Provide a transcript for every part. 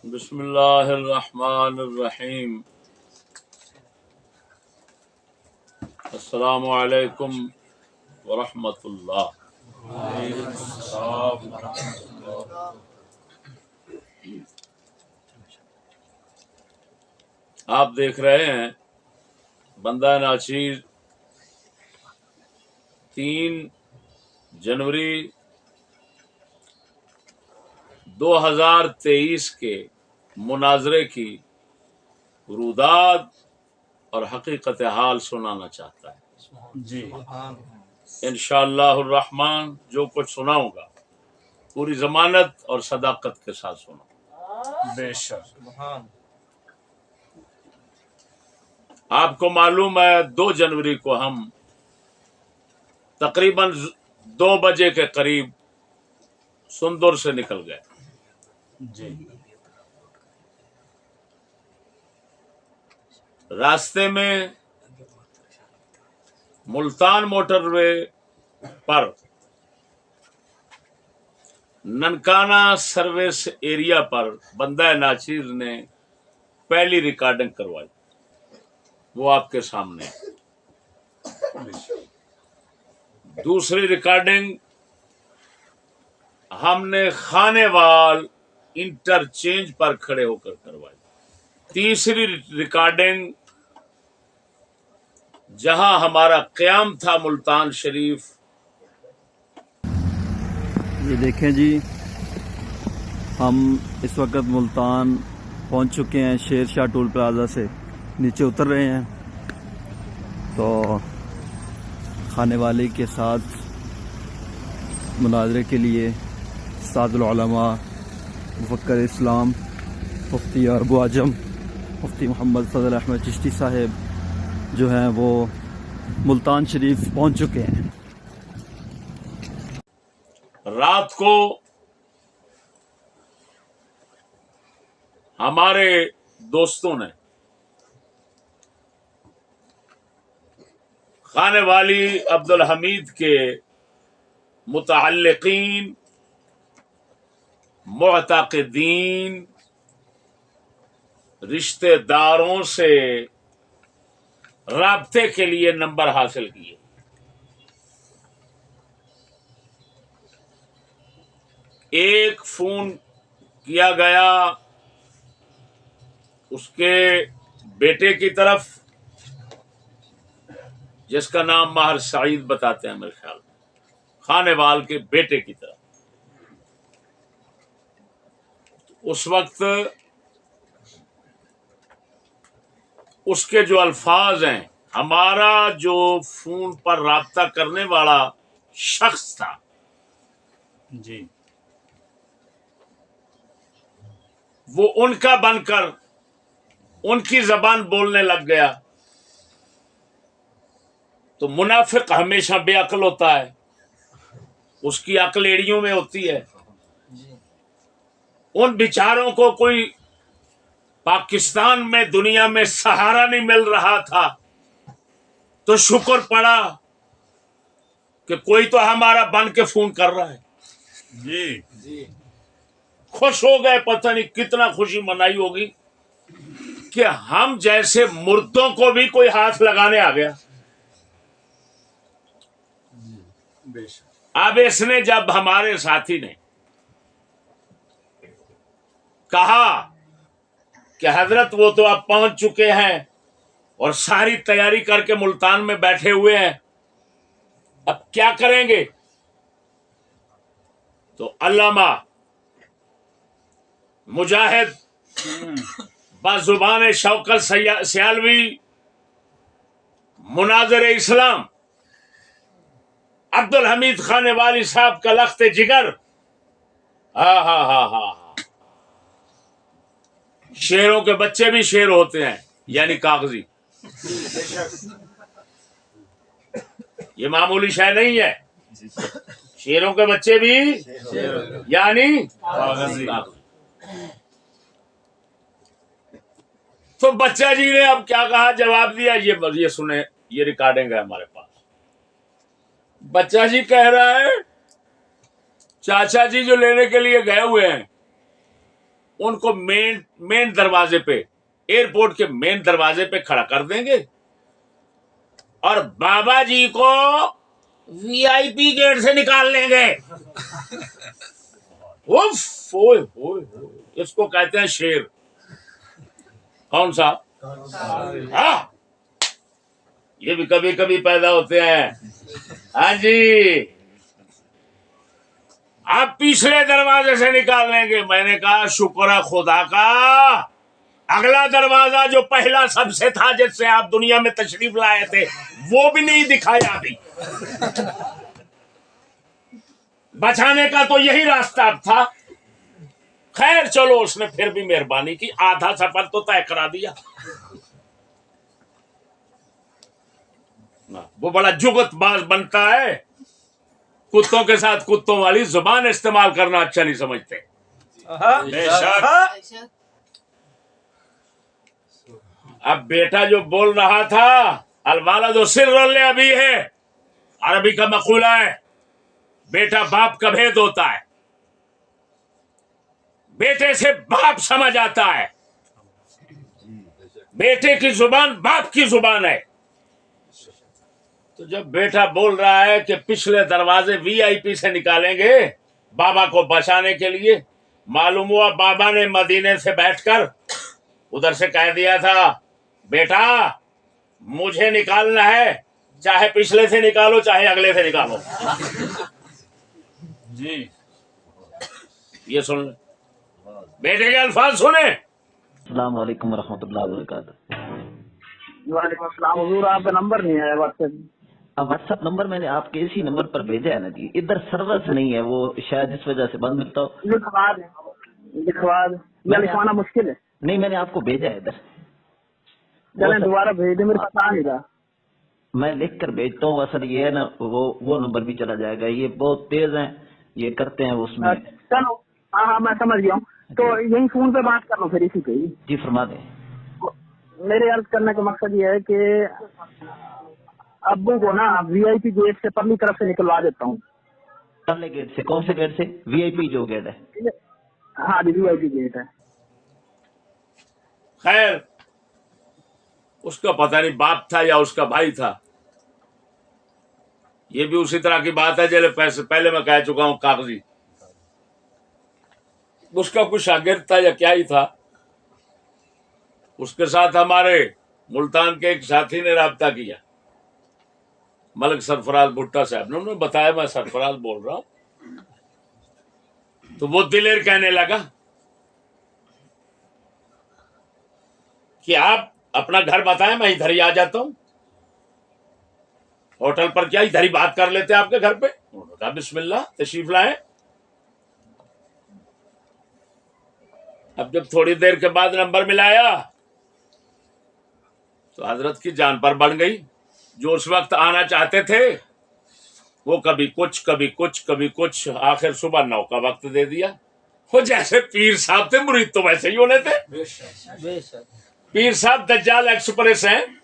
بسم اللہ الرحمن الرحیم السلام علیکم ورحمۃ اللہ۔ آپ دیکھ رہے ہیں بندہ ناچیر 3 جنوری 2023 کے مناظرے کی روداد اور حقیقت حال سنانا چاہتا ہے۔ جی انشاءاللہ الرحمن جو کچھ سناؤں گا پوری ضمانت اور صداقت کے ساتھ سناؤں۔ بے شک آپ کو معلوم ہے 2 جنوری کو ہم تقریباً 2 بجے کے قریب سندر سے نکل گئے۔ جی راستے میں ملتان موٹر وے پر ننکانہ سروس ایریا پر بندہ ناچیر نے پہلی ریکارڈنگ کروائی، وہ آپ کے سامنے ہے۔ دوسری ریکارڈنگ ہم نے خانے وال انٹرچینج پر کھڑے ہو کر کروائی۔ تیسری ریکارڈنگ جہاں ہمارا قیام تھا ملتان شریف۔ یہ دیکھیں جی، ہم اس وقت ملتان پہنچ چکے ہیں، شیر شاہ ٹول پلازا سے نیچے اتر رہے ہیں۔ تو خانے والی کے ساتھ مناظرے کے لیے سعد العلماء مفکر اسلام مفتی اربو اعظم مفتی محمد فضل احمد چشتی صاحب جو ہیں وہ ملتان شریف پہنچ چکے ہیں۔ رات کو ہمارے دوستوں نے خانے والی عبدالحمید کے متعلقین، معتقدین، رشتہ داروں سے رابطے کے لیے نمبر حاصل کیے۔ ایک فون کیا گیا اس کے بیٹے کی طرف، جس کا نام ماہر سعید بتاتے ہیں میرے خیال میں، خانے وال کے بیٹے کی طرف۔ اس وقت اس کے جو الفاظ ہیں، ہمارا جو فون پر رابطہ کرنے والا شخص تھا جی وہ ان کا بن کر ان کی زبان بولنے لگ گیا۔ تو منافق ہمیشہ بے عقل ہوتا ہے، اس کی عقل ایڑیوں میں ہوتی ہے۔ ان بیچاروں کو کوئی پاکستان میں دنیا میں سہارا نہیں مل رہا تھا، تو شکر پڑا کہ کوئی تو ہمارا بن کے فون کر رہا ہے۔ جی خوش ہو گئے، پتہ نہیں کتنا خوشی منائی ہوگی کہ ہم جیسے مردوں کو بھی کوئی ہاتھ لگانے آ گیا۔ بے شک اب اس نے جب ہمارے ساتھی نے کہا کہ حضرت وہ تو اب پہنچ چکے ہیں اور ساری تیاری کر کے ملتان میں بیٹھے ہوئے ہیں، اب کیا کریں گے؟ تو علامہ مجاہد بازبان شوکت سیالوی مناظر اسلام عبدالحمید خانے والی صاحب کا لخت جگر، ہاں ہاں ہاں ہاں، شیروں کے بچے بھی شیر ہوتے ہیں، یعنی کاغذی۔ یہ معمولی شے نہیں ہے، شیروں کے بچے بھی یعنی کاغذی۔ تو بچہ جی نے اب کیا کہا، جواب دیا، یہ سنیں، یہ ریکارڈنگ ہے ہمارے پاس۔ بچہ جی کہہ رہا ہے چاچا جی جو لینے کے لیے گئے ہوئے ہیں उनको मेन दरवाजे पे, एयरपोर्ट के मेन दरवाजे पे खड़ा कर देंगे और बाबा जी को वीआईपी गेट से निकाल लेंगे। उफ, ओए ओए, इसको कहते हैं शेर। कौन सा? हाँ, ये भी कभी कभी पैदा होते हैं। हाँ जी, आप पिछले दरवाजे से निकाल लेंगे। मैंने कहा शुक्र है खुदा का, अगला दरवाजा जो पहला सबसे था जिससे आप दुनिया में तशरीफ लाए थे, वो भी नहीं दिखाया अभी। बचाने का तो यही रास्ता था। खैर चलो, उसने फिर भी मेहरबानी की, आधा सफर तो तय करा दिया। वो बड़ा जुगतबाज बनता है, कुत्तों के साथ कुत्तों वाली जुबान इस्तेमाल करना अच्छा नहीं समझते। बेशक। अब बेटा जो बोल रहा था, अलवाला जो सिर्रुल अभी है, अरबी का मकूला है, बेटा बाप का भेद होता है। बेटे से बाप समझ आता है, बेटे की जुबान बाप की जुबान है। तो जब बेटा बोल रहा है कि पिछले दरवाजे वीआईपी से निकालेंगे बाबा को बचाने के लिए, मालूम हुआ बाबा ने मदीने से बैठकर उधर से कह दिया था, बेटा मुझे निकालना है, चाहे पिछले से निकालो चाहे अगले से निकालो। जी, ये सुन ले, बेटे के अल्फाज सुने। अस्सलाम वालेकुम रहमतुल्लाहि व बरकातहू। वालेकुम अस्सलाम। हुजूर आपका नंबर नहीं आया व्हाट्सएप। व्हाट्सएप नंबर मैंने आपके इसी नंबर पर भेजा है ना जी, इधर सर्विस नहीं है, वो शायद इस वजह से बंद मिलता हो। लिखवाना मुश्किल है। नहीं, मैंने आपको भेजा है इधर। चलें दोबारा भेज दे, मेरे पास आ नहीं रहा। मैं लिख कर भेजता हूँ, असल ये है ना, वो नंबर भी चला जाएगा। ये बहुत तेज हैं, ये करते हैं उसमें। चलो, हाँ मैं समझ गया हूँ। तो यही फोन पे बात कर लो फिर इसी पे ही। जी फरमा दें। मेरे अर्ज करने का मकसद ये है कि अब्बू को ना वीआईपी गेट से परली तरफ से निकलवा देता हूँ। परले गेट से? कौन से गेट से? वीआईपी जो गेट है। हाँ जी, वीआईपी गेट है। खैर, उसका पता नहीं बाप था या उसका भाई था। ये भी उसी तरह की बात है जैसे पैसे पहले मैं कह चुका हूं, कागजी। उसका कुछ शागिर्द था या क्या ही था। उसके साथ हमारे मुल्तान के एक साथी ने राब्ता किया, मलिक सरफराज भुट्टा साहब ने। उन्होंने बताया मैं सरफराज बोल रहा हूं। तो वो दिलेर कहने लगा कि आप अपना घर बताएं, मैं इधर ही आ जाता हूं। होटल पर क्या इधर ही बात कर लेते आपके घर पे। उन्होंने कहा बिस्मिल्लाह तशरीफ लाएं। अब जब थोड़ी देर के बाद नंबर मिलाया तो हजरत की जान पर बढ़ गई। जो उस वक्त आना चाहते थे वो कभी कुछ कभी कुछ कभी कुछ, आखिर सुबह 9 का वक्त दे दिया। वो जैसे पीर साहब थे, मुरीद तो वैसे ही होने थे। पीर साहब दज्जाल एक्सप्रेस हैं,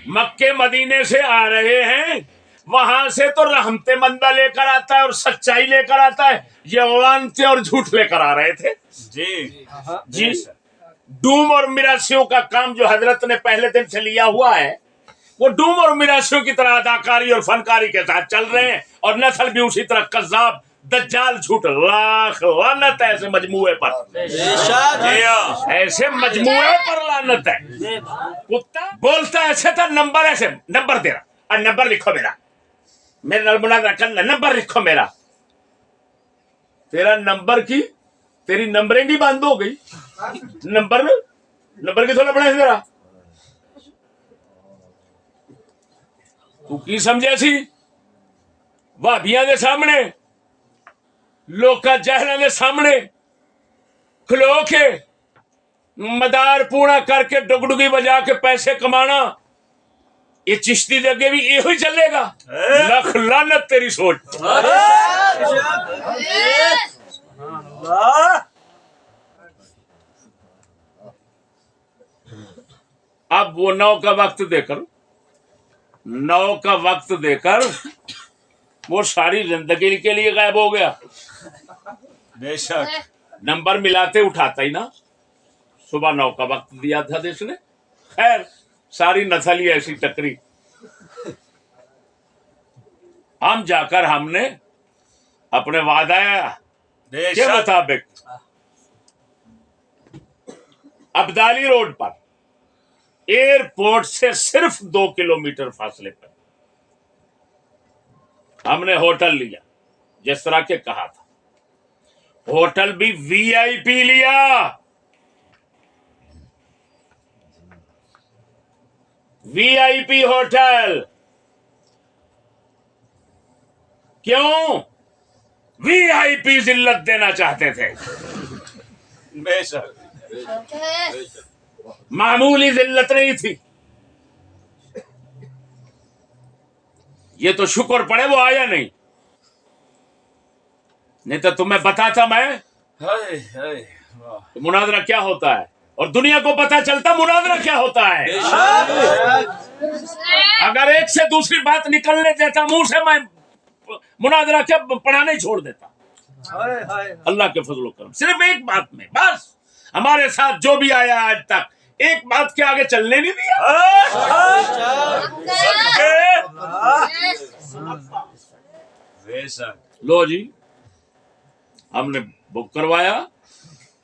मक्के मदीने से आ रहे हैं, वहां से तो रहमते मंदा लेकर आता है और सच्चाई लेकर आता है, ये वानते और झूठ लेकर आ रहे थे। जी, डूम और मिरासियों का काम जो हजरत ने पहले दिन से लिया हुआ है, वो डूम और मिरासियों की तरह अदाकारी और फनकारी के साथ चल रहे हैं, और नस्ल भी उसी तरह कज़्ज़ाब दज्जाल झूठ। लाख लानत है ऐसे मजमुए पर, ऐसे मजमुए पर लानत है। कुत्ता बोलता ऐसे था, नंबर ऐसे, नंबर दे रहा, और नंबर लिखो मेरा, मेरा नंबर लिखो मेरा। तेरा नंबर की तेरी नंबरिंग ही बंद हो गई। नंबर की थोड़ा बड़ा तेरा तू की समझे सी भाभियां दे सामने, लोका जहलां दे सामने खलो के मदार पूरा करके डुगडुगी बजा के पैसे कमाना, ये चिश्ती दे अगे भी यही चलेगा। लख लानत तेरी सोच। अब वो 9 का वक्त देकर वो सारी जिंदगी के लिए गायब हो गया। बेशक नंबर मिलाते उठाता ही ना। सुबह 9 का वक्त दिया था देश ने। खैर सारी नस्ल ही ऐसी टकरी। हम जाकर हमने अपने वादा के मुताबिक अब्दाली रोड पर एयरपोर्ट से सिर्फ 2 किलोमीटर फासले पर हमने होटल लिया, जिस तरह के कहा था। होटल भी वीआईपी लिया। VIP hotel. क्यों? वीआईपी जिल्लत देना चाहते थे। बेशक मामूली जिल्लत नहीं थी। ये तो शुक्र पड़े वो आया नहीं तो तुम्हें बताता मैं हाय हाय वाह मुनाजरा क्या होता है, और दुनिया को पता चलता मुनाजरा क्या होता है। अगर एक से दूसरी बात निकलने देता मुंह से, मैं मुनाजरा क्या पढ़ाने छोड़ देता। अल्लाह के फजल करम सिर्फ एक बात में बस हमारे साथ जो भी आया आज तक एक बात के आगे चलने नहीं दिया। बेशक लो जी, हमने बुक करवाया।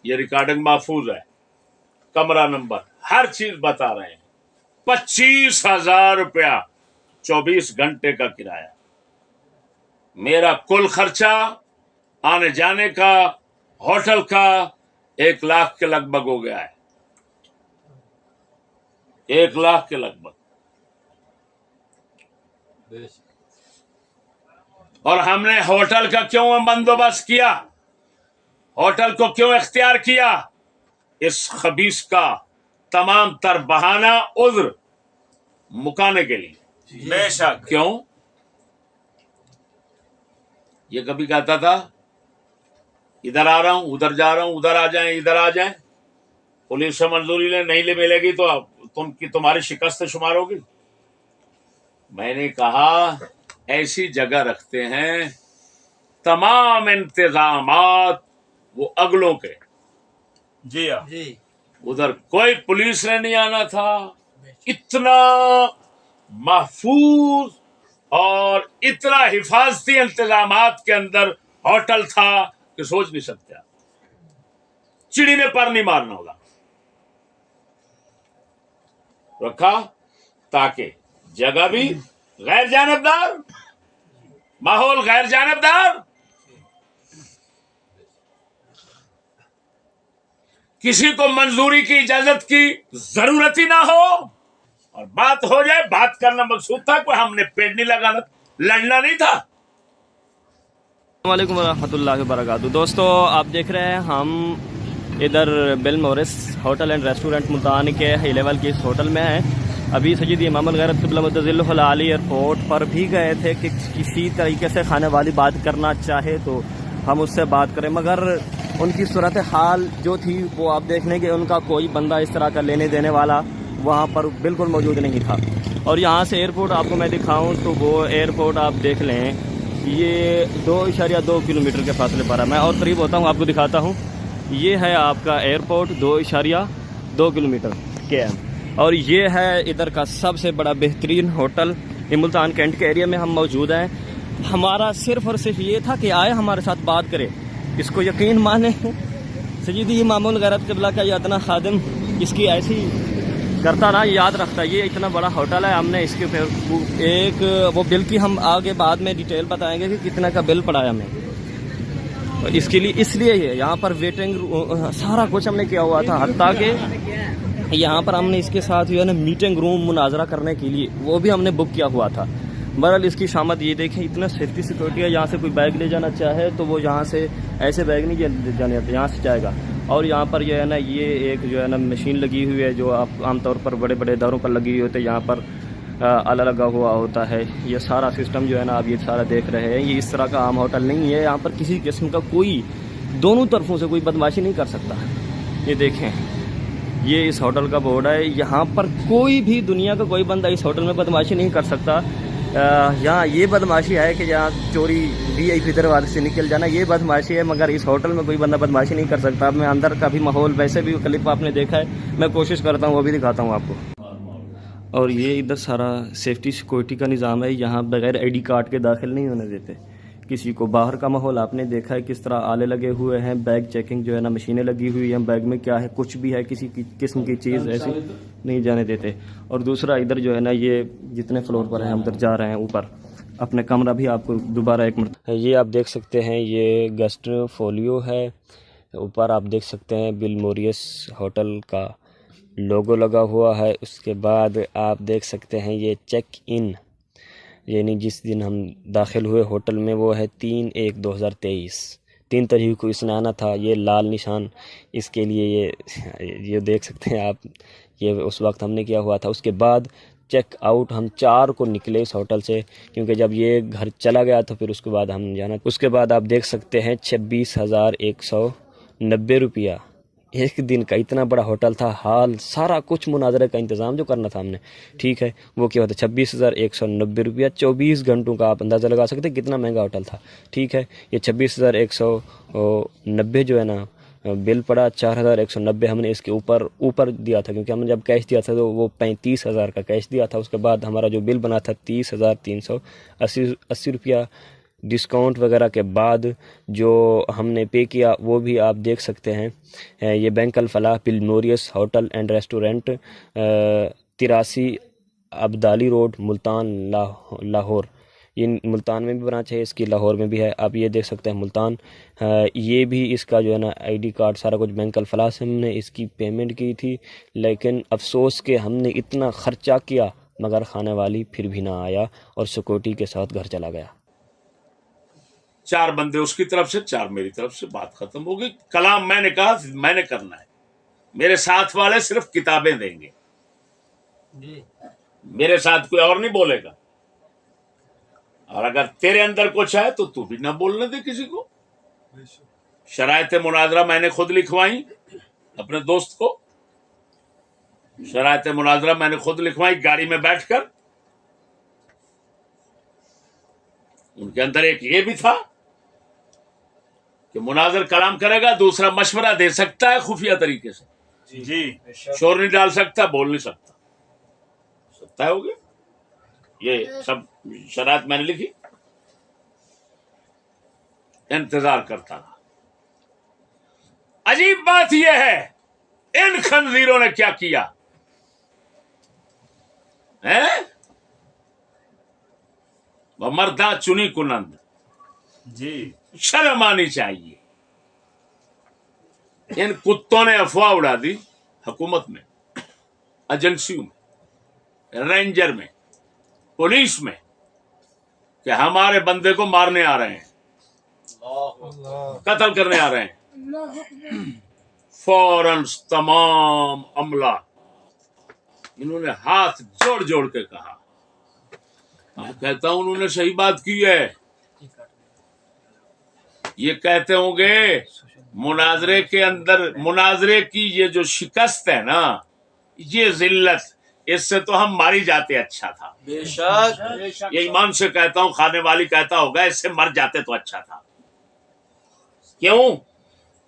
ये रिकॉर्डिंग महफूज है, कमरा नंबर हर चीज बता रहे हैं। 25,000 रुपया 24 घंटे का किराया। मेरा कुल खर्चा आने जाने का होटल का 1 लाख के लगभग हो गया है। 1 लाख के लगभग। और हमने होटल का क्यों बंदोबस्त किया, होटल को क्यों इख्तियार किया? इस खबीस का तमाम तर बहाना उज्र मुकाने के लिए। बेशक क्यों? ये कभी कहता था इधर आ रहा हूं, उधर जा रहा हूं, उधर आ जाएं, इधर आ जाएं, पुलिस से मंजूरी नहीं मिलेगी तो तुम्हारी शिकस्त शुमार होगी। मैंने कहा ऐसी जगह रखते हैं तमाम इंतजामात वो अगलों के। जी हाँ उधर कोई पुलिस ने नहीं आना था। इतना महफूज और इतना हिफाजती इंतजामात के अंदर होटल था कि सोच नहीं सकते। चिड़ी ने पर नहीं मारना होगा रखा, ताकि जगह भी गैर जानबदार, माहौल गैर जानबदार, किसी को मंजूरी की इजाजत की जरूरत ही ना हो, और बात हो जाए, बात करना मकसूद था। कोई हमने पेड़ नहीं लगाना, लड़ना नहीं था। वालेकुम रहमतुल्लाहि व बरकातहू। दोस्तों आप देख रहे हैं हम इधर Bill Morris hotel and restaurant Multan के हाई लेवल के इस होटल में हैं। अभी सय्यद इमाम अल-गैरत क़िबला मुतज़िल्लुहुल आली एयरपोर्ट पर भी गए थे कि किसी तरीके से खाने वाली बात करना चाहे तो हम उससे बात करें, मगर उनकी सूरत हाल जो थी वो आप देखने के उनका कोई बंदा इस तरह का लेने देने वाला वहाँ पर बिल्कुल मौजूद नहीं था। और यहाँ से एयरपोर्ट आपको मैं दिखाऊँ तो वो एयरपोर्ट आप देख लें, ये 2.2 किलोमीटर के फासले पर है। मैं और करीब होता हूँ, आपको दिखाता हूँ। ये है आपका एयरपोर्ट 2.2 किलोमीटर के है। और ये है इधर का सबसे बड़ा बेहतरीन होटल। ये मुल्तान कैंट के एरिया में हम मौजूद हैं। हमारा सिर्फ और सिर्फ ये था कि आए हमारे साथ बात करें। इसको यकीन माने सय्यद इमाम अल-गैरत क़िबला का अदना खादिम इसकी ऐसी करता ना याद रखता। ये इतना बड़ा होटल है, हमने इसके ऊपर एक वो बिल की हम आगे बाद में डिटेल बताएंगे कि कितना का बिल पड़ा है हमें। तो इसके लिए इसलिए यहाँ पर वेटिंग सारा कुछ हमने किया हुआ था, हत्ता कि यहाँ पर हमने इसके साथ जो है ना मीटिंग रूम मुनाजरा करने के लिए वो भी हमने बुक किया हुआ था। बहरहाल इसकी शामत ये देखें, इतना सेफ्टी सिक्योरिटी है। यहाँ से कोई बैग ले जाना चाहे तो वो यहाँ से ऐसे बैग नहीं जाने आते, यहाँ से जाएगा। और यहाँ पर जो है ना ये एक जो है ना मशीन लगी हुई है जो आप आमतौर पर बड़े बड़े दौरों पर लगी हुई होती है, यहाँ पर आला लगा हुआ होता है। ये सारा सिस्टम जो है ना आप ये सारा देख रहे हैं, ये इस तरह का आम होटल नहीं है। यहाँ पर किसी किस्म का कोई दोनों तरफों से कोई बदमाशी नहीं कर सकता। ये देखें, ये इस होटल का बोर्ड है। यहाँ पर कोई भी दुनिया का कोई बंदा इस होटल में बदमाशी नहीं कर सकता। यहाँ ये बदमाशी है कि यहाँ चोरी VIP दरवाजे से निकल जाना, ये बदमाशी है, मगर इस होटल में कोई बंदा बदमाशी नहीं कर सकता। मैं अंदर का भी माहौल, वैसे भी क्लिप आपने देखा है, मैं कोशिश करता हूँ वो भी दिखाता हूँ आपको। और ये इधर सारा सेफ्टी सिक्योरिटी का निज़ाम है, यहाँ बगैर ID कार्ड के दाखिल नहीं होने देते किसी को। बाहर का माहौल आपने देखा है किस तरह आले लगे हुए हैं, बैग चेकिंग जो है ना, मशीनें लगी हुई हैं, बैग में क्या है, कुछ भी है, किसी की किस्म की चीज़ ऐसी नहीं जाने देते। और दूसरा इधर जो है ना, ये जितने फ्लोर पर हैं हम उधर जा रहे हैं ऊपर अपने कमरा भी आपको दोबारा एक मिनट, ये आप देख सकते हैं, ये गेस्ट फोलियो है। ऊपर आप देख सकते हैं बिल मोरियस होटल का लोगो लगा हुआ है। उसके बाद आप देख सकते हैं ये चेक इन, यानी जिस दिन हम दाखिल हुए होटल में वो है 3/1/2023, 3 तारीख को इसने आना था। ये लाल निशान इसके लिए, ये देख सकते हैं आप, ये उस वक्त हमने किया हुआ था। उसके बाद चेक आउट हम 4 को निकले इस होटल से, क्योंकि जब ये घर चला गया तो फिर उसके बाद हम जाना। उसके बाद आप देख सकते हैं 26,190 रुपया एक दिन का। इतना बड़ा होटल था, हाल सारा कुछ मुनाजरे का इंतज़ाम जो करना था हमने, ठीक है, वो क्या होता है 26,190 रुपया, 24 घंटों का। आप अंदाज़ा लगा सकते हैं कितना महंगा होटल था, ठीक है। ये 26,190 जो है ना बिल पड़ा, 4,190 हमने इसके ऊपर दिया था, क्योंकि हमने जब कैश दिया था तो वो 35,000 का कैश दिया था। उसके बाद हमारा जो बिल बना था 30,380 रुपया, डिस्काउंट वगैरह के बाद जो हमने पे किया वो भी आप देख सकते हैं। ये बैंक अल फलाह बिल मोरियस hotel and restaurant, 83 Abdali road, Multan Lahore. ये मुल्तान में भी ब्रांच है इसकी, लाहौर में भी है। आप ये देख सकते हैं मुल्तान। ये भी इसका जो है ना ID कार्ड सारा कुछ बैंक अल फलाह से हमने इसकी पेमेंट की थी, लेकिन अफसोस कि हमने इतना ख़र्चा किया मगर खाने वाली फिर भी ना आया और सिक्योरिटी के साथ घर चला गया। 4 बंदे उसकी तरफ से, 4 मेरी तरफ से, बात खत्म हो गई। कलाम मैंने कहा मैंने करना है, मेरे साथ वाले सिर्फ किताबें देंगे, मेरे साथ कोई और नहीं बोलेगा। और अगर तेरे अंदर कुछ है तो तू भी ना बोलने दे किसी को। शरायते मुनाजरा मैंने खुद लिखवाई अपने दोस्त को, शरायते मुनाजरा मैंने खुद लिखवाई गाड़ी में बैठकर। उनके अंदर एक ये भी था कि मुनाजर कलाम करेगा, दूसरा मशवरा दे सकता है खुफिया तरीके से, जी शोर नहीं डाल सकता, बोल नहीं सकता, तय हो गया। ये सब शरात मैंने लिखी, इंतजार करता रहा। अजीब बात यह है इन खंजीरों ने क्या किया है। वह मर्दा चुनी कुनंद, जी शर्म आनी चाहिए। इन कुत्तों ने अफवाह उड़ा दी हुकूमत में, एजेंसियों में, रेंजर में, पुलिस में कि हमारे बंदे को मारने आ रहे हैं, कत्ल करने आ रहे हैं। फौरन तमाम अमला इन्होंने हाथ जोड़ जोड़ के कहा, मैं कहता हूं उन्होंने सही बात की है। ये कहते होंगे मुनाजरे के अंदर, मुनाजरे की ये जो शिकस्त है ना, ये जिल्लत, इससे तो हम मारी जाते अच्छा था। बेशक ये ईमान से कहता हूं, खाने वाली कहता होगा इससे मर जाते तो अच्छा था। क्यों?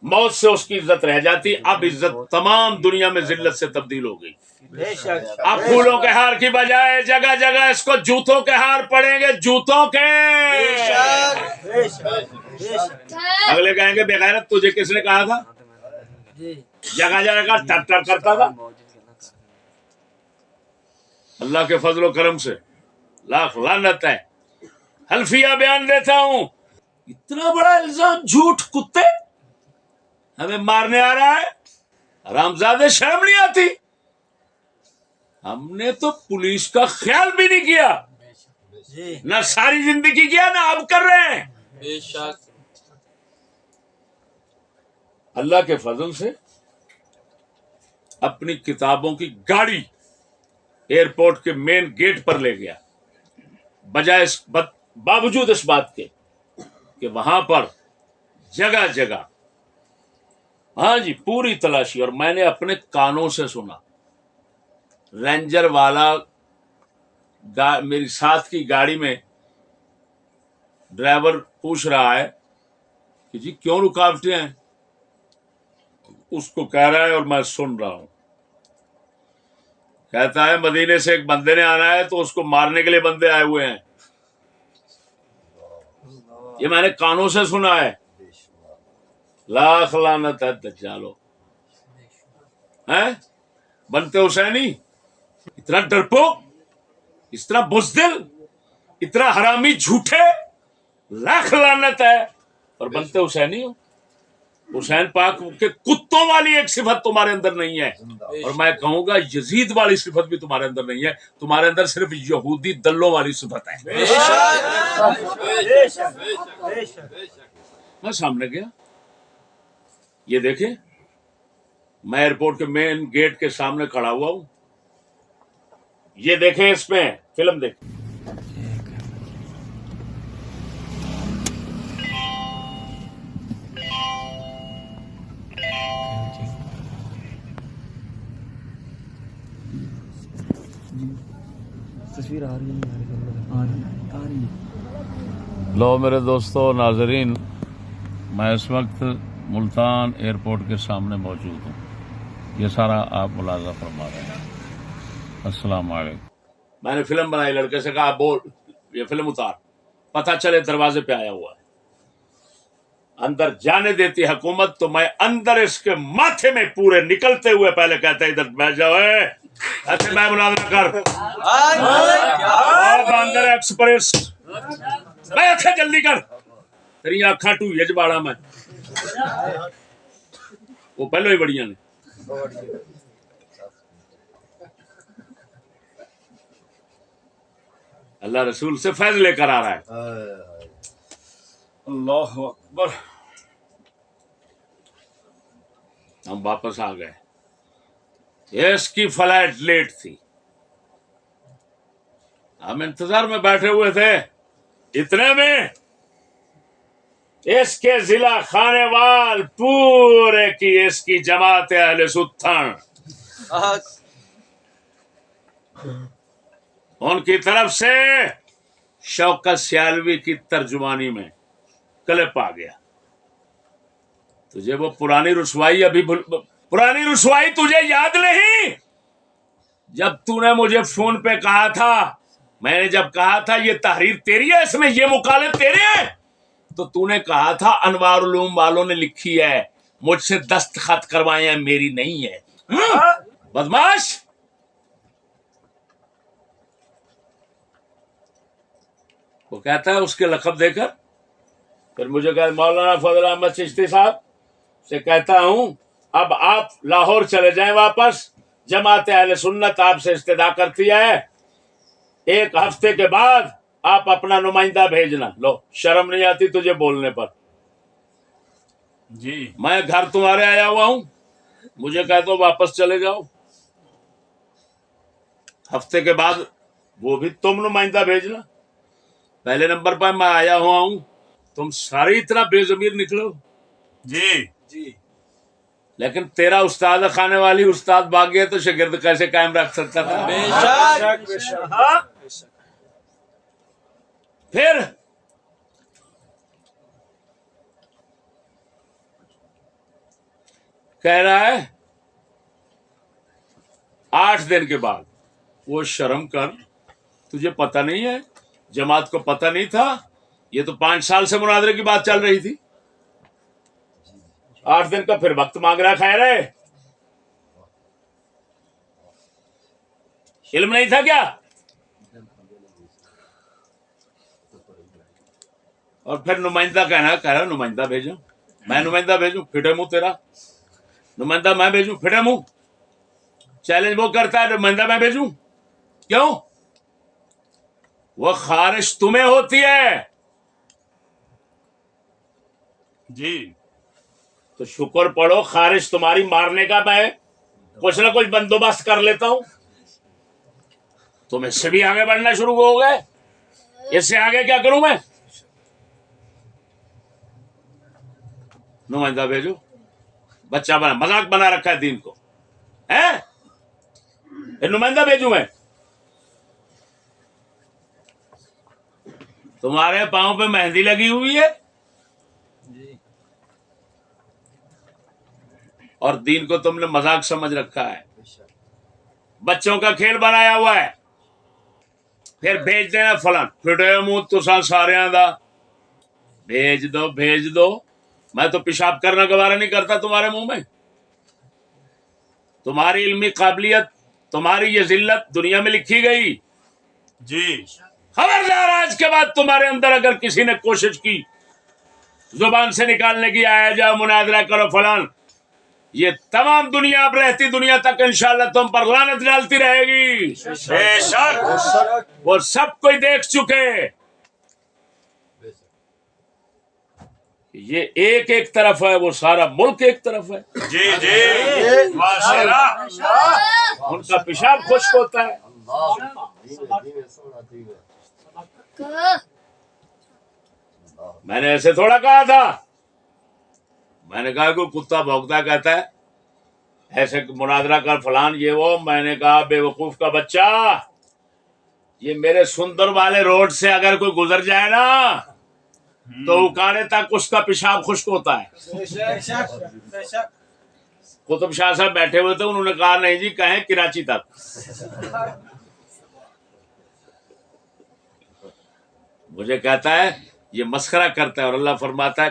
मौत से उसकी इज्जत रह जाती, अब इज्जत तमाम दुनिया में जिल्लत से तब्दील हो गई। अब फूलों के हार की बजाय जगह जगह इसको जूतों के हार पड़ेंगे, जूतों के। अगले कहेंगे बेगैरत तुझे किसने कहा था? जगह जगह टर टर करता था। अल्लाह के फजलो करम से लाख लानत है। हल्फिया बयान देता हूं, इतना बड़ा इल्जाम, झूठ, कुत्ते हमें मारने आ रहा है, हरामजादे, शर्म नहीं आती? हमने तो पुलिस का ख्याल भी नहीं किया, ना सारी जिंदगी किया, ना अब कर रहे हैं। बेशक अल्लाह के फजल से अपनी किताबों की गाड़ी एयरपोर्ट के मेन गेट पर ले गया, बजाय बावजूद इस बात के कि वहां पर जगह जगह, हाँ जी, पूरी तलाशी। और मैंने अपने कानों से सुना, रेंजर वाला میری ساتھ کی گاڑی میں ڈرائیور پوچھ رہا ہے کہ جی کیوں رکاوٹیں ہیں؟ اس کو کہہ رہا ہے اور میں سن رہا ہوں. کہتا ہے مدینے سے ایک بندے نے آنا ہے تو اس کو مارنے کے لیے بندے آئے ہوئے ہیں. یہ میں نے کانوں سے سنا ہے. لاکھ لعنت ہے دجالو. ہیں بنتے حسینی اتنا ڈرپوک، اس طرح بزدل، اتنا حرامی جھوٹے، لاکھ لعنت ہے، اور بنتے حسینی ہو. حسین پاک کے کتوں والی ایک صفت تمہارے اندر نہیں ہے، اور میں کہوں گا یزید والی صفت بھی تمہارے اندر نہیں ہے. تمہارے اندر صرف یہودی دلوں والی صفت ہے. میں سامنے گیا، یہ دیکھیں میں ایئرپورٹ کے مین گیٹ کے سامنے کھڑا ہوا ہوں. یہ دیکھیں اس میں فلم دیکھیں. تصویر آ رہی ہے. لو میرے دوستو ناظرین، میں اس وقت ملتان ایئرپورٹ کے سامنے موجود ہوں. یہ سارا آپ ملاحظہ فرما رہے ہیں. السلام علیکم. میں نے فلم بنائی، لڑکے سے کہا بول یہ فلم اتار، پتہ چلے دروازے پہ آیا ہوا ہے. اندر جانے دیتی حکومت تو میں اندر اس کے ماتھے میں پورے نکلتے ہوئے پہلے کہتا ہے ادھر بیٹھ جاؤ. ایسے میں مناظرہ کر اندر ایکسپریس بیٹھ جلدی کر تیری آنکھاں ٹو یہ جباڑا میں وہ پہلو ہی بڑیاں نے. اللہ رسول سے فیض لے کر آ رہا ہے. اللہ اکبر. ہم واپس آ گئے. اس کی فلائٹ لیٹ تھی، ہم انتظار میں بیٹھے ہوئے تھے. اتنے میں اس کے ضلع خانے وال پورے کی اس کی جماعت اہل ستھن ان کی طرف سے شوکت سیالوی کی ترجمانی میں کلپ آ گیا. تجھے وہ پرانی رسوائی پرانی رسوائی تجھے یاد نہیں؟ جب تو نے مجھے فون پہ کہا تھا، میں نے جب کہا تھا یہ تحریر تیری ہے، اس میں یہ مقالے تیرے ہیں، تو نے کہا تھا انوار علوم والوں نے لکھی ہے، مجھ سے دستخط کروائے ہیں، میری نہیں ہے. بدماش. وہ کہتا ہے اس کے لقب دے کر پھر مجھے کہا مولانا فضل احمد چشتی صاحب سے کہتا ہوں اب آپ لاہور چلے جائیں واپس، جماعت اہل سنت آپ سے استدعا کرتی ہے، 1 ہفتے کے بعد آپ اپنا نمائندہ بھیجنا. لو شرم نہیں آتی تجھے بولنے پر؟ جی میں گھر تمہارے آیا ہوا ہوں، مجھے کہہ دو واپس چلے جاؤ. ہفتے کے بعد وہ بھی تم نمائندہ بھیجنا. پہلے نمبر پر میں آیا ہوا ہوں، تم ساری اتنا بے ضمیر نکلو. جی جی. لیکن تیرا استاد خانے والی استاد بھاگ گیا تو شاگرد کیسے قائم رکھ سکتا تھا؟ پھر کہہ رہا ہے 8 دن کے بعد. وہ شرم کر، تجھے پتہ نہیں ہے؟ جماعت کو پتہ نہیں تھا؟ یہ تو 5 سال سے مناظرے کی بات چل رہی تھی. 8 دن کا پھر وقت مانگ رہا. خیر ہے، علم نہیں تھا کیا؟ اور پھر نمائندہ کہہ رہا نمائندہ بھیجو. میں نمائندہ بھیجوں؟ پھٹے منہ تیرا. نمائندہ میں بھیجوں؟ پھٹے منہ. چیلنج وہ کرتا ہے نمائندہ میں بھیجوں؟ کیوں؟ وہ خارش تمہیں ہوتی ہے. جی تو شکر پڑھو خارش تمہاری مارنے کا میں کچھ نہ کچھ بندوبست کر لیتا ہوں. تم اس سے بھی آگے بڑھنا شروع ہو گئے. اس سے آگے کیا کروں میں؟ نمائندہ بھیجو. بچہ بنا مذاق بنا رکھا ہے دین کو. نمائندہ بھیجوں میں؟ تمہارے پاؤں پہ مہندی لگی ہوئی ہے اور دین کو تم نے مذاق سمجھ رکھا ہے، بچوں کا کھیل بنایا ہوا ہے. پھر بھیج دینا فلاں پھٹے منہ تساں سارے دا بھیج دو. میں تو پیشاب کرنا گوارا نہیں کرتا تمہارے منہ میں. تمہاری علمی قابلیت، تمہاری یہ ذلت دنیا میں لکھی گئی. جی خبردار آج کے بعد تمہارے اندر اگر کسی نے کوشش کی زبان سے نکالنے کی، آیا جاؤ مناظرہ کرو فلان، یہ تمام دنیا اب رہتی دنیا تک انشاءاللہ تم پر لعنت ڈالتی رہے گی. بے شک. وہ سب کوئی دیکھ چکے. یہ ایک طرف ہے، وہ سارا ملک ایک طرف ہے. جی جی ماشاءاللہ. ان کا پیشاب خشک ہوتا ہے. میں نے ایسے تھوڑا کہا تھا. میں نے کہا کوئی کتا بھونکتا کہتا ہے ایسے مناظرہ کر فلان یہ وہ. میں نے کہا بے وقوف کا بچہ، یہ میرے سندر والے روڈ سے اگر کوئی گزر جائے نا تو اکاڑے تک اس کا پیشاب خشک ہوتا ہے. قطب شاہ صاحب بیٹھے ہوئے تھے، انہوں نے کہا نہیں جی کہیں کراچی تک. مجھے کہتا ہے یہ مسخرہ کرتا ہے اور اللہ فرماتا ہے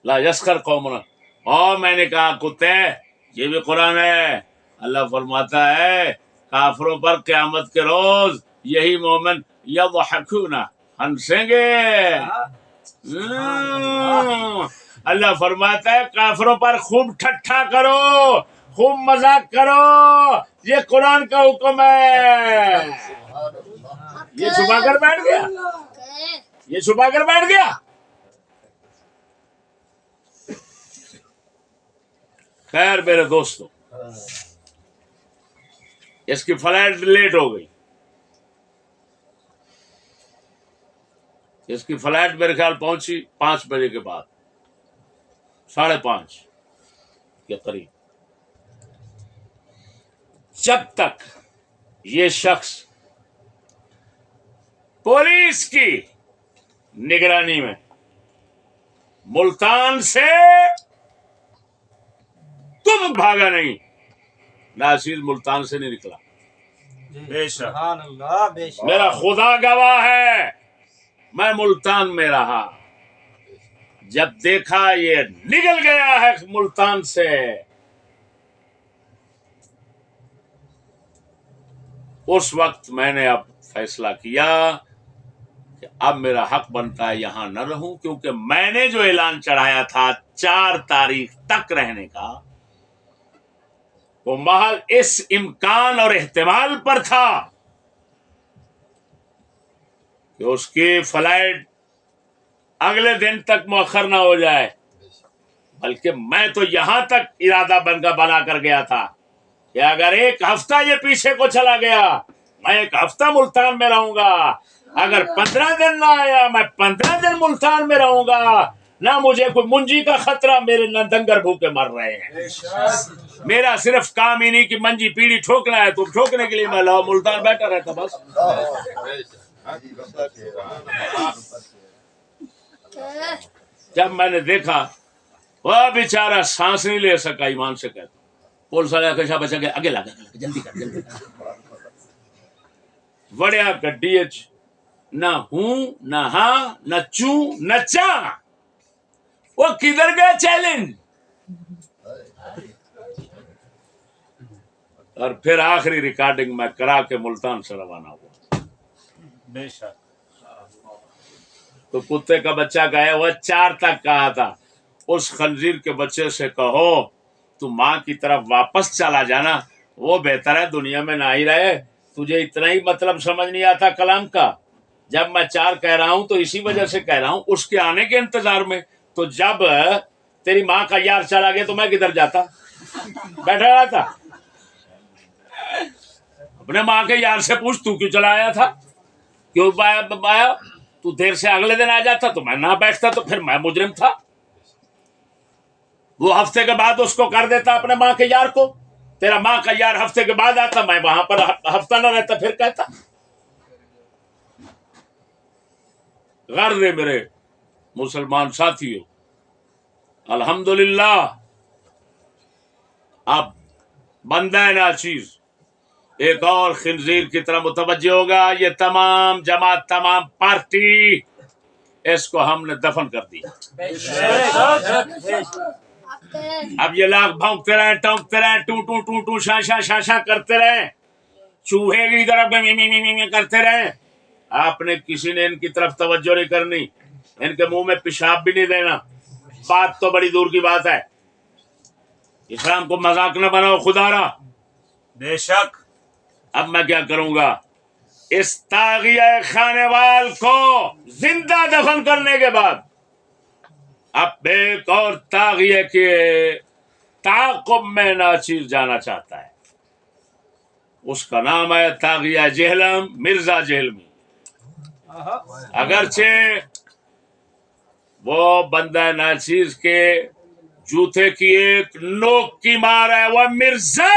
لا یسخر قومنا. اور میں نے کہا کتے یہ بھی قرآن ہے. اللہ فرماتا ہے کافروں پر قیامت کے روز یہی مومن یضحکون ہنسیں گے. اللہ فرماتا ہے کافروں پر خوب ٹھٹھا کرو، خوب مذاق کرو، یہ قرآن کا حکم ہے. یہ چھپا کر بیٹھ گیا، یہ چھپا کر بیٹھ گیا. خیر میرے دوستو، اس کی فلائٹ لیٹ ہو گئی. اس کی فلائٹ میرے خیال پہنچی 5 بجے کے بعد، 5:30 کے قریب. جب تک یہ شخص پولیس کی نگرانی میں ملتان سے تم بھاگا نہیں، ناصر ملتان سے نہیں نکلا. بے شک. میرا خدا گواہ ہے، میں ملتان میں رہا. جب دیکھا یہ نکل گیا ہے ملتان سے، اس وقت میں نے اب فیصلہ کیا کہ اب میرا حق بنتا ہے یہاں نہ رہوں، کیونکہ میں نے جو اعلان چڑھایا تھا 4 تاریخ تک رہنے کا، وہ محض اس امکان اور احتمال پر تھا کہ اس کی فلائٹ اگلے دن تک مؤخر نہ ہو جائے. بلکہ میں تو یہاں تک ارادہ بنا کر گیا تھا کہ اگر 1 ہفتہ یہ پیچھے کو چلا گیا میں 1 ہفتہ ملتان میں رہوں گا. اگر 15 دن نہ آیا میں 15 دن ملتان میں رہوں گا. نہ مجھے کوئی منجی کا خطرہ، میرے نہ ڈنگر بھوکے مر رہے ہیں. میرا صرف کام ہی نہیں کہ منجی پیڑھی ٹھوکنا ہے، تو ٹھوکنے کے لیے میں ملتان بیٹھا رہتا بس. جب میں نے دیکھا وہ بیچارہ سانس نہیں لے سکا، ایمان سے کہتا ہوں، پولیس والے کشا بچا کے اگے لگا جلدی کر. وڑیا گڈی نہ ہوں نہ ہاں نہ چوں نہ چاں. وہ کدھر گئے چیلنج. اور پھر آخری ریکارڈنگ میں کرا کے ملتان سے روانہ ہوا. بے شک. تو کتے کا بچہ گئے وہ 4 تک کہا تھا. اس خنزیر کے بچے سے کہو تو ماں کی طرف واپس چلا جانا، وہ بہتر ہے دنیا میں نہ ہی رہے. تجھے اتنا ہی مطلب سمجھ نہیں آتا کلام کا. جب میں 4 کہہ رہا ہوں تو اسی وجہ سے کہہ رہا ہوں، اس کے آنے کے انتظار میں. تو جب تیری ماں کا یار چلا گیا تو میں کدھر جاتا، بیٹھا رہا تھا. اپنے ماں کے یار سے پوچھ تو کیوں چلا آیا تھا، کیوں آیا. تو دیر سے اگلے دن آ جاتا تو میں نہ بیٹھتا، تو پھر میں مجرم تھا. وہ ہفتے کے بعد اس کو کر دیتا اپنے ماں کے یار کو. تیرا ماں کا یار ہفتے کے بعد آتا، میں وہاں پر ہفتہ نہ رہتا، پھر کہتا. غرض ہے میرے مسلمان ساتھیوں، الحمدللہ اب بندہ ناچیز ایک اور خنزیر کی طرح متوجہ ہوگا. یہ تمام جماعت، تمام پارٹی، اس کو ہم نے دفن کر دیا. اب یہ لاکھ بھونکتے رہے، ٹونکتے رہے، ٹو ٹو ٹو ٹو شا شا شا شا کرتے رہے، چوہے کی طرف کرتے رہے. آپ نے کسی نے ان کی طرف توجہ نہیں کرنی، ان کے منہ میں پیشاب بھی نہیں دینا. بات تو بڑی دور کی بات ہے. اسلام کو مذاق نہ بناؤ خدا را. بے شک. اب میں کیا کروں گا؟ اس طاغیہ خانے وال کو زندہ دفن کرنے کے بعد اب ایک اور طاغیہ کے تعاقب میں ناچیز جانا چاہتا ہے. اس کا نام ہے طاغیہ جہلم، مرزا جہلمی. اگرچہ وہ بندہ ناچیز کے جوتے کی ایک نوک کی مار ہے، وہ مرزا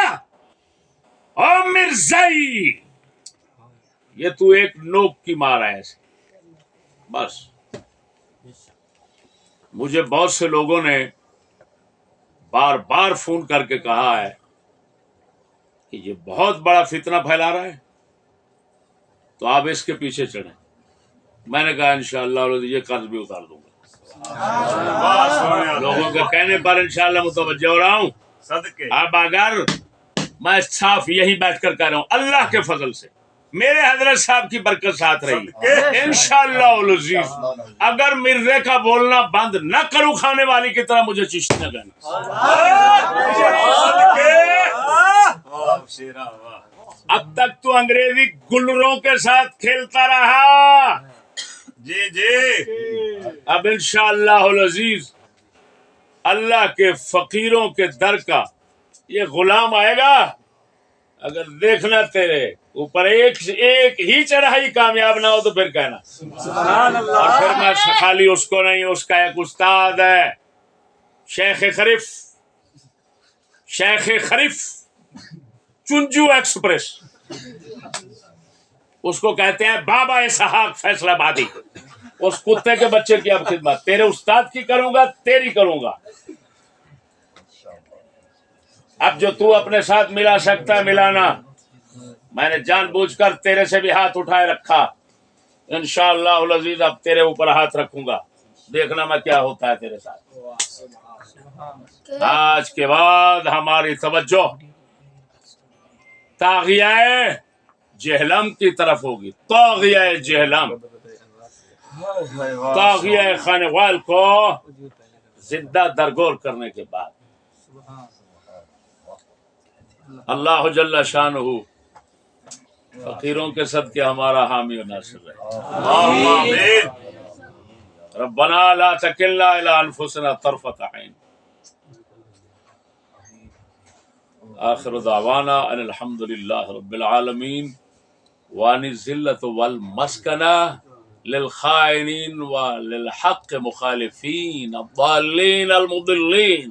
اور مرزائی، یہ تو ایک نوک کی مار ہے ایسے. بس مجھے بہت سے لوگوں نے بار بار فون کر کے کہا ہے کہ یہ بہت بڑا فتنہ پھیلا رہا ہے، تو آپ اس کے پیچھے چڑھیں. میں نے کہا انشاءاللہ یہ قرض بھی اتار دوں گا. لوگوں کے کہنے پر انشاءاللہ متوجہ ہو رہا ہوں. صدقے. اب اگر میں صاف یہی بیٹھ کر کہہ رہا ہوں، اللہ کے فضل سے میرے حضرت صاحب کی برکت ساتھ رہی، انشاءاللہ العزیز اگر مرزے کا بولنا بند نہ کروں کھانے والی کی طرح، مجھے چشتی نہ کہنا. اب تک تو انگریزی گلروں کے ساتھ کھیلتا رہا، جی جی. اب انشاءاللہ العزیز اللہ کے فقیروں کے در کا یہ غلام آئے گا. اگر دیکھنا تیرے اوپر ایک ہی چڑھائی کامیاب نہ ہو تو پھر کہنا. اور پھر میں خالی اس کو نہیں، اس کا ایک استاد ہے شیخ خریف چنجو ایکسپریس، اس کو کہتے ہیں بابا اسحاق فیصلہ بادی. اس کتے کے بچے کی اب خدمت تیرے استاد کی کروں گا، تیری کروں گا. اب جو تو اپنے ساتھ ملا سکتا ہے ملانا. میں نے جان بوجھ کر تیرے سے بھی ہاتھ اٹھائے رکھا، انشاءاللہ العزیز اب تیرے اوپر ہاتھ رکھوں گا، دیکھنا میں کیا ہوتا ہے تیرے ساتھ. آج کے بعد ہماری توجہ طاغیہ جہلم کی طرف ہوگی. طاغیہ جہلم، طاغیہ خانوال کو زندہ درگور کرنے کے بعد اللہ جل شانہ فقیروں کے صدقے ہمارا حامی و ناصر رہے. ربنا لا تکلنا الی انفسنا طرفۃ عین. آخر دعوانا ان الحمد للہ رب العالمین وان الذلۃ والمسکنہ للخائنین وللحق مخالفین الضالین المضلین.